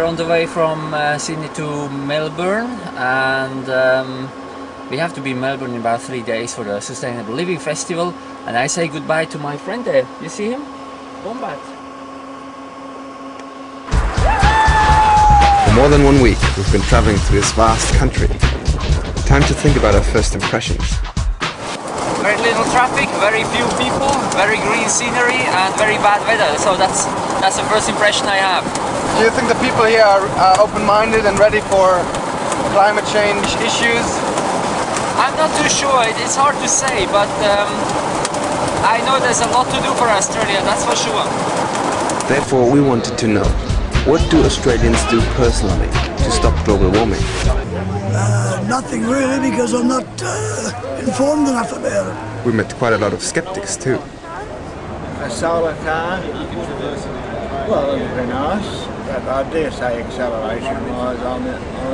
are on the way from Sydney to Melbourne, and we have to be in Melbourne in about 3 days for the Sustainable Living Festival. And I say goodbye to my friend there. You see him? Wombat. For more than 1 week, we've been travelling through this vast country. Time to think about our first impressions. Very little traffic, very few people, very green scenery and very bad weather. So that's the first impression I have. Do you think the people here are open-minded and ready for climate change issues? I'm not too sure. It's hard to say, but I know there's a lot to do for Australia, that's for sure. Therefore, we wanted to know, what do Australians do personally to stop global warming? Nothing really, because I'm not informed enough about it. We met quite a lot of skeptics too. A solar car, well, it would be nice, but I dare say acceleration-wise, I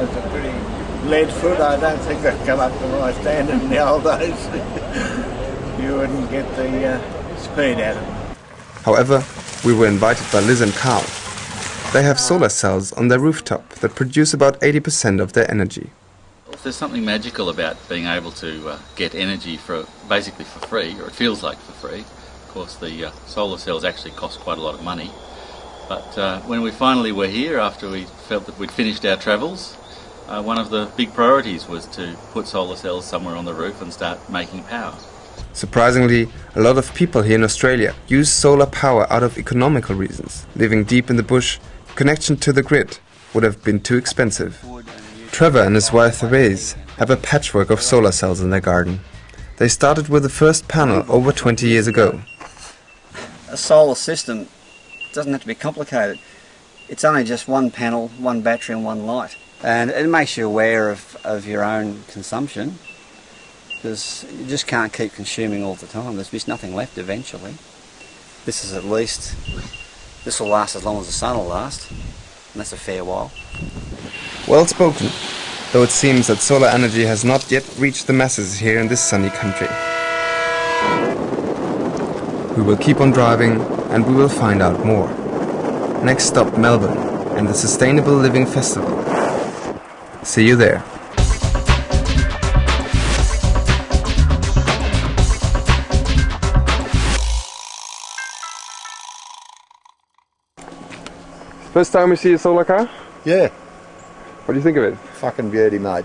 was a pretty lead foot. I don't think I'd come up to my standard in the old days. You wouldn't get the speed out of it. However, we were invited by Liz and Carl. They have solar cells on their rooftop that produce about 80% of their energy. There's something magical about being able to get energy basically for free, or it feels like for free. Of course, the solar cells actually cost quite a lot of money. But when we finally were here, after we felt that we'd finished our travels, one of the big priorities was to put solar cells somewhere on the roof and start making power. Surprisingly, a lot of people here in Australia use solar power out of economical reasons. Living deep in the bush, connection to the grid would have been too expensive. Trevor and his wife Therese have a patchwork of solar cells in their garden. They started with the first panel over 20 years ago. A solar system doesn't have to be complicated. It's only just one panel, one battery and one light. And it makes you aware of your own consumption, because you just can't keep consuming all the time. There's just nothing left eventually. This will last as long as the sun will last, and that's a fair while. Well spoken, though it seems that solar energy has not yet reached the masses here in this sunny country. We will keep on driving and we will find out more. Next stop, Melbourne and the Sustainable Living Festival. See you there. First time we see a solar car? Yeah. What do you think of it? Fucking beauty, mate.